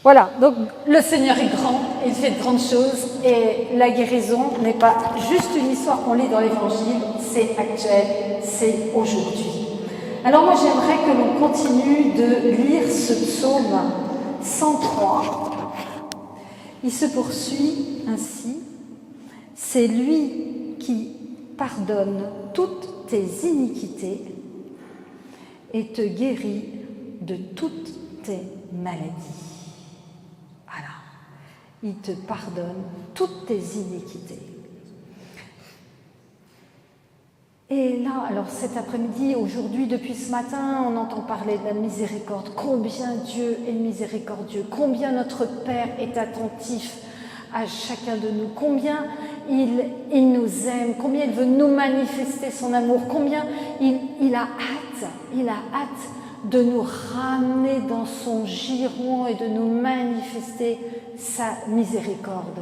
Voilà, donc le Seigneur est grand, il fait de grandes choses et la guérison n'est pas juste une histoire qu'on lit dans l'Évangile, c'est actuel, c'est aujourd'hui. Alors moi j'aimerais que l'on continue de lire ce psaume 103. Il se poursuit ainsi. C'est lui qui pardonne toutes tes iniquités et te guérit de toutes tes maladies. Voilà. Il te pardonne toutes tes iniquités. Et là, alors cet après-midi, aujourd'hui, depuis ce matin, on entend parler de la miséricorde. Combien Dieu est miséricordieux, combien notre Père est attentif à chacun de nous, combien il nous aime, combien il veut nous manifester son amour, combien il a hâte de nous ramener dans son giron et de nous manifester sa miséricorde.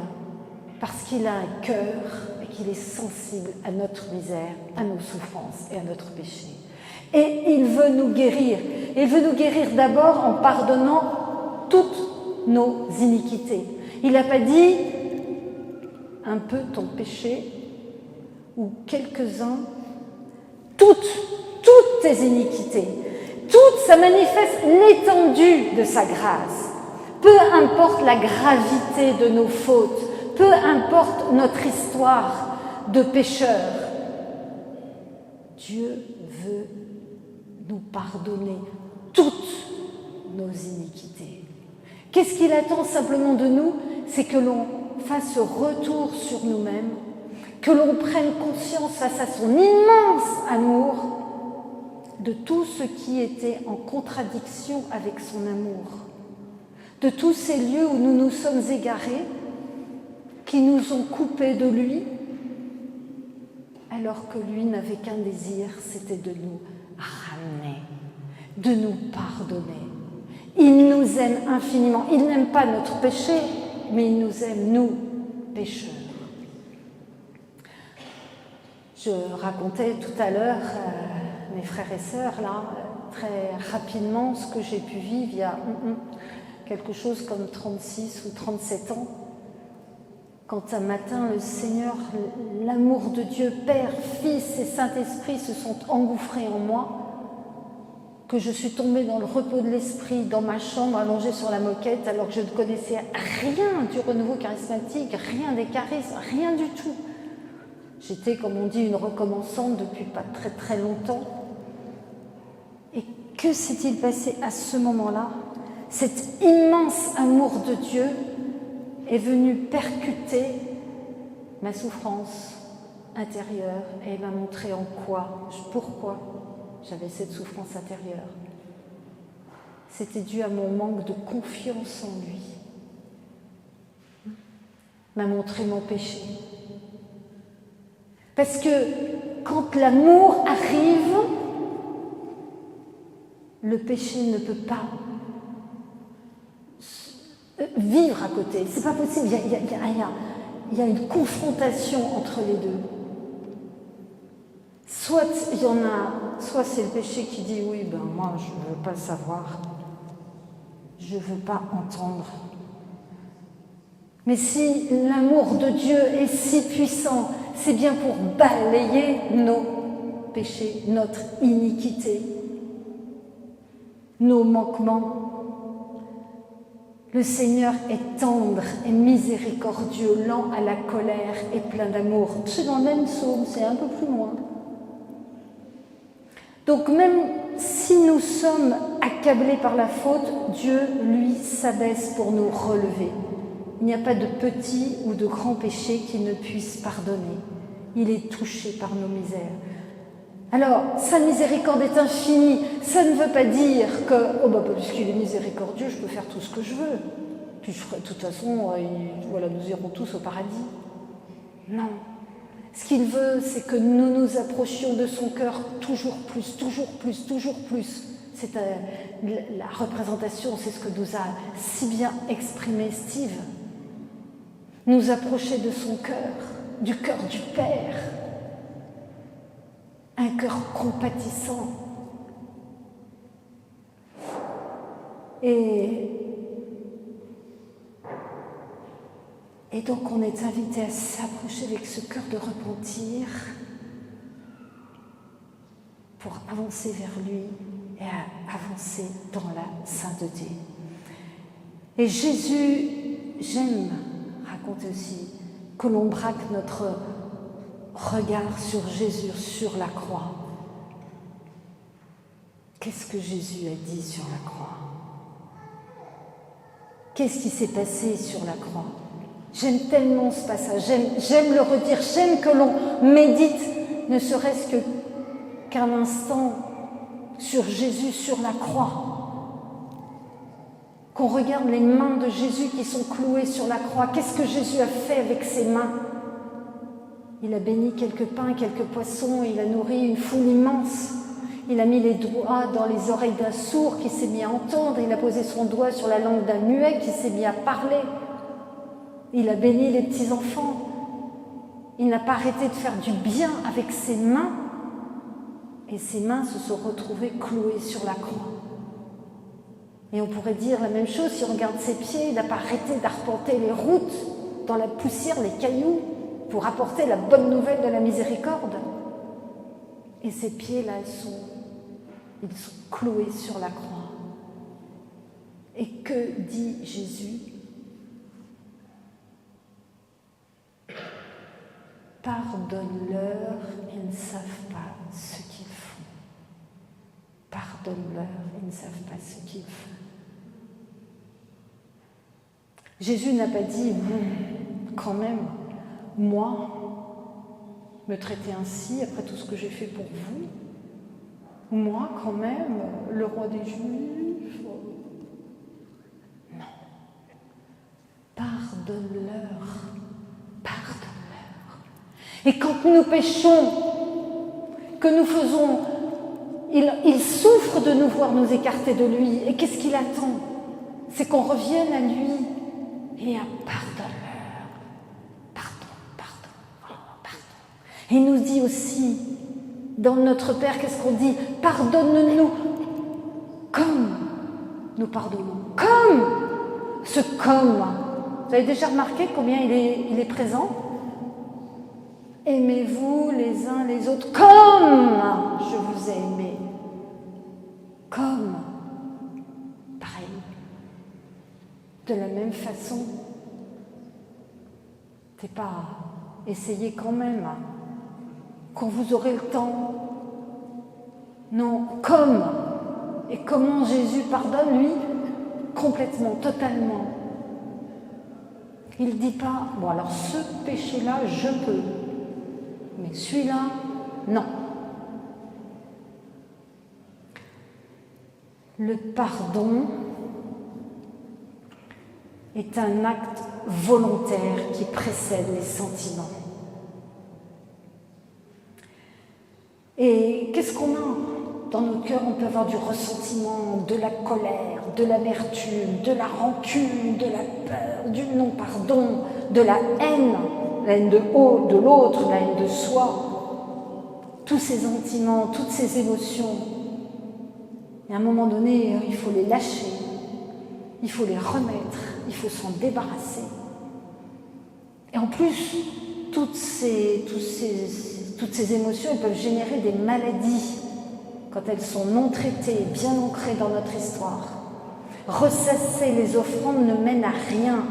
Parce qu'il a un cœur et qu'il est sensible à notre misère, à nos souffrances et à notre péché. Et il veut nous guérir. Il veut nous guérir d'abord en pardonnant toutes nos iniquités. Il n'a pas dit un peu ton péché ou quelques-uns, toutes tes iniquités. Ça manifeste l'étendue de sa grâce. Peu importe la gravité de nos fautes, peu importe notre histoire de pécheurs, Dieu veut nous pardonner toutes nos iniquités. Qu'est-ce qu'il attend simplement de nous? C'est que l'on fasse ce retour sur nous-mêmes, que l'on prenne conscience face à son immense amour de tout ce qui était en contradiction avec son amour, de tous ces lieux où nous nous sommes égarés, qui nous ont coupés de lui, alors que lui n'avait qu'un désir, c'était de nous ramener, de nous pardonner. Il nous aime infiniment. Il n'aime pas notre péché, mais il nous aime, nous, pécheurs. Je racontais tout à l'heure à mes frères et sœurs, là, très rapidement, ce que j'ai pu vivre il y a quelque chose comme 36 ou 37 ans. Quand un matin, le Seigneur, l'amour de Dieu, Père, Fils et Saint-Esprit se sont engouffrés en moi, que je suis tombée dans le repos de l'esprit, dans ma chambre, allongée sur la moquette, alors que je ne connaissais rien du renouveau charismatique, rien des charismes, rien du tout. J'étais, comme on dit, une recommençante depuis pas très très longtemps. Et que s'est-il passé à ce moment-là? Cet immense amour de Dieu est venu percuter ma souffrance intérieure et m'a montré pourquoi j'avais cette souffrance intérieure. C'était dû à mon manque de confiance en lui. M'a montré mon péché. Parce que quand l'amour arrive, le péché ne peut pas vivre à côté. C'est pas possible, il y a une confrontation entre les deux. Soit c'est le péché qui dit oui, moi je ne veux pas le savoir, je ne veux pas entendre. Mais si l'amour de Dieu est si puissant, c'est bien pour balayer nos péchés, notre iniquité, nos manquements. Le Seigneur est tendre et miséricordieux, lent à la colère et plein d'amour. C'est dans le même psaume, c'est un peu plus loin. Donc même si nous sommes accablés par la faute, Dieu, lui, s'abaisse pour nous relever. Il n'y a pas de petit ou de grand péché qu'il ne puisse pardonner. Il est touché par nos misères. Alors, sa miséricorde est infinie. Ça ne veut pas dire que, puisqu'il est miséricordieux, je peux faire tout ce que je veux. Puis de toute façon, nous irons tous au paradis. Non. Ce qu'il veut, c'est que nous nous approchions de son cœur toujours plus, toujours plus, toujours plus. C'est la représentation, c'est ce que nous a si bien exprimé Steve. Nous approcher de son cœur, du cœur du Père. Un cœur compatissant. Et Et donc on est invité à s'approcher avec ce cœur de repentir pour avancer vers lui et à avancer dans la sainteté. Et Jésus, j'aime raconter aussi que l'on braque notre regard sur Jésus, sur la croix. Qu'est-ce que Jésus a dit sur la croix? Qu'est-ce qui s'est passé sur la croix? J'aime tellement ce passage, j'aime le redire, j'aime que l'on médite, ne serait-ce qu'un instant, sur Jésus, sur la croix. Qu'on regarde les mains de Jésus qui sont clouées sur la croix. Qu'est-ce que Jésus a fait avec ses mains? Il a béni quelques pains, quelques poissons, il a nourri une foule immense. Il a mis les doigts dans les oreilles d'un sourd qui s'est mis à entendre, il a posé son doigt sur la langue d'un muet qui s'est mis à parler. Il a béni les petits-enfants. Il n'a pas arrêté de faire du bien avec ses mains. Et ses mains se sont retrouvées clouées sur la croix. Et on pourrait dire la même chose si on regarde ses pieds. Il n'a pas arrêté d'arpenter les routes dans la poussière, les cailloux, pour apporter la bonne nouvelle de la miséricorde. Et ses pieds, là, ils sont cloués sur la croix. Et que dit Jésus? Pardonne-leur, ils ne savent pas ce qu'ils font. Pardonne-leur, ils ne savent pas ce qu'ils font. Jésus n'a pas dit, quand même, moi, me traiter ainsi après tout ce que j'ai fait pour vous. Moi, quand même, le roi des Juifs. Non. Pardonne-leur. Pardonne-leur. Et quand nous péchons, que nous faisons, il souffre de nous voir nous écarter de lui. Et qu'est-ce qu'il attend? C'est qu'on revienne à lui et à pardonne-leur. Pardon. Et il nous dit aussi, dans notre Père, qu'est-ce qu'on dit? Pardonne-nous comme nous pardonnons. Comme ce comme. Vous avez déjà remarqué combien il est présent? Aimez-vous les uns les autres comme je vous ai aimé. Comme. Pareil. De la même façon. C'est pas essayez quand même. Quand vous aurez le temps. Non, comme. Et comment Jésus pardonne, lui? Complètement, totalement. Il ne dit pas, bon alors ce péché-là, je peux. Mais celui-là, non. Le pardon est un acte volontaire qui précède les sentiments. Et qu'est-ce qu'on a dans nos cœurs? On peut avoir du ressentiment, de la colère, de l'amertume, de la rancune, de la peur, du non-pardon, de la haine de l'autre, la haine de soi. Tous ces sentiments, toutes ces émotions. Et à un moment donné, il faut les lâcher, il faut les remettre, il faut s'en débarrasser. Et en plus, toutes ces émotions, elles peuvent générer des maladies quand elles sont non traitées, bien ancrées dans notre histoire. Ressasser les offrandes ne mène à rien,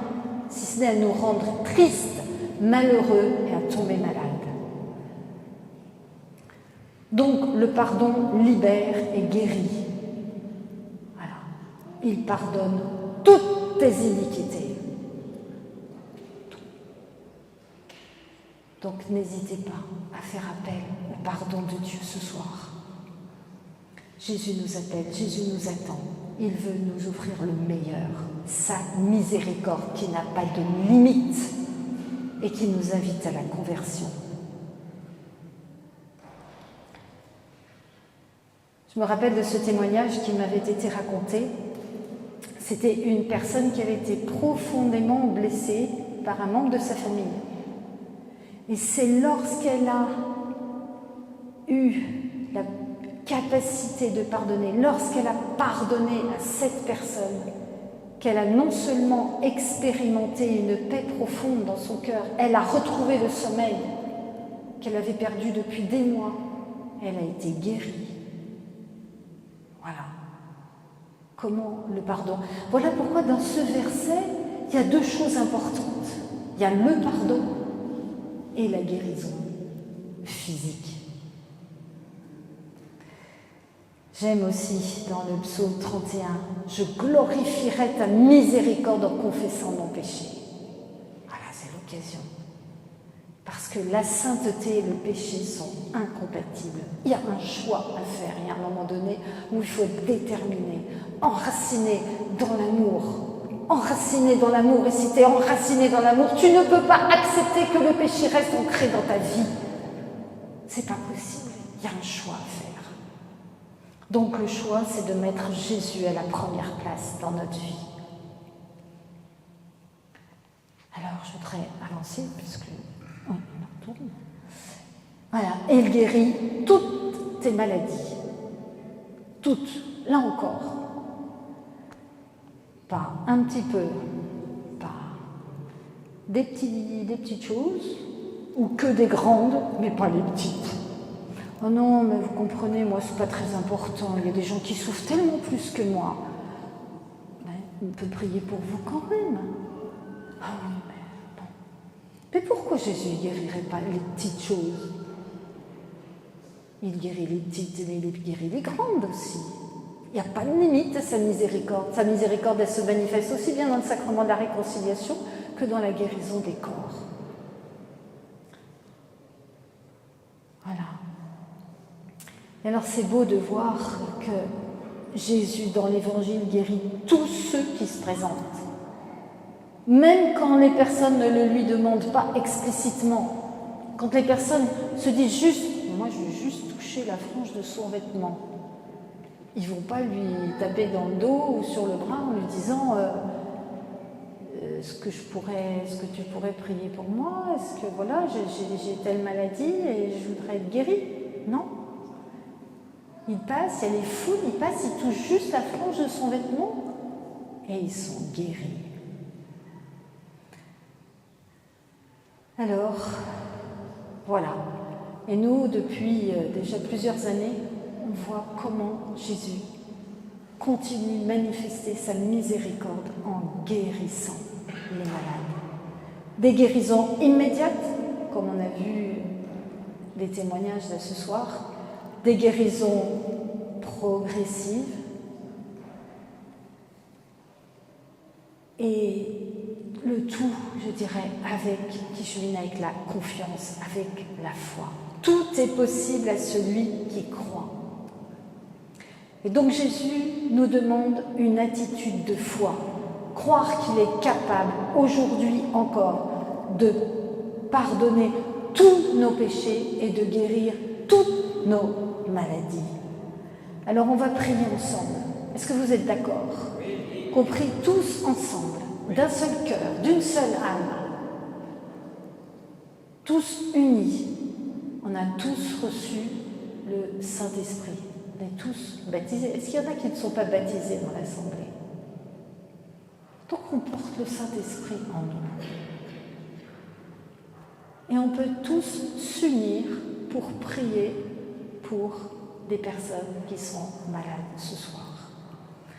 si ce n'est à nous rendre tristes, malheureux et à tomber malades. Donc le pardon libère et guérit. Voilà. Il pardonne toutes tes iniquités. Donc n'hésitez pas à faire appel au pardon de Dieu ce soir. Jésus nous appelle, Jésus nous attend. Il veut nous offrir le meilleur, sa miséricorde qui n'a pas de limite et qui nous invite à la conversion. Je me rappelle de ce témoignage qui m'avait été raconté. C'était une personne qui avait été profondément blessée par un membre de sa famille. Et c'est lorsqu'elle a eu la capacité de pardonner, lorsqu'elle a pardonné à cette personne, qu'elle a non seulement expérimenté une paix profonde dans son cœur, elle a retrouvé le sommeil qu'elle avait perdu depuis des mois, elle a été guérie. Voilà. Comment le pardon? Voilà pourquoi dans ce verset, il y a deux choses importantes. Il y a le pardon et la guérison physique. J'aime aussi dans le psaume 31, « Je glorifierai ta miséricorde en confessant mon péché. » Voilà, c'est l'occasion. Parce que la sainteté et le péché sont incompatibles. Il y a un choix à faire. Il y a un moment donné où il faut être déterminé, enraciné dans l'amour. Enraciné dans l'amour. Et si tu es enraciné dans l'amour, tu ne peux pas accepter que le péché reste ancré dans ta vie. C'est pas possible. Il y a un choix à faire. Donc le choix, c'est de mettre Jésus à la première place dans notre vie. Alors, je voudrais avancer, puisque... Oh, on tourne. Voilà, et il guérit toutes tes maladies. Toutes, là encore. Pas un petit peu, pas des petites choses, ou que des grandes, mais pas les petites. Oh non, mais vous comprenez, moi, c'est pas très important. Il y a des gens qui souffrent tellement plus que moi. Mais on peut prier pour vous quand même. Ah oui, mais bon. Mais pourquoi Jésus ne guérirait pas les petites choses? Il guérit les petites et il guérit les grandes aussi. Il n'y a pas de limite à sa miséricorde. Sa miséricorde, elle se manifeste aussi bien dans le sacrement de la réconciliation que dans la guérison des corps. Voilà. Et alors c'est beau de voir que Jésus dans l'Évangile guérit tous ceux qui se présentent. Même quand les personnes ne le lui demandent pas explicitement. Quand les personnes se disent juste « moi je vais juste toucher la frange de son vêtement », ils ne vont pas lui taper dans le dos ou sur le bras en lui disant est-ce que tu pourrais prier pour moi? Est-ce que voilà, j'ai telle maladie et je voudrais être guéri? Non. Il passe, il y a les foules, il passe, il touche juste la frange de son vêtement et ils sont guéris. Alors, voilà. Et nous, depuis déjà plusieurs années, on voit comment Jésus continue de manifester sa miséricorde en guérissant les malades. Des guérisons immédiates, comme on a vu les témoignages de ce soir, des guérisons progressives et le tout, je dirais, qui chemine avec la confiance, avec la foi. Tout est possible à celui qui croit. Et donc Jésus nous demande une attitude de foi, croire qu'il est capable, aujourd'hui encore, de pardonner tous nos péchés et de guérir toutes nos maladies. Alors on va prier ensemble. Est-ce que vous êtes d'accord? Qu'on prie tous ensemble, d'un seul cœur, d'une seule âme, tous unis. On a tous reçu le Saint-Esprit. On est tous baptisés. Est-ce qu'il y en a qui ne sont pas baptisés dans l'Assemblée? Donc on porte le Saint-Esprit en nous. Et on peut tous s'unir pour prier pour des personnes qui sont malades ce soir.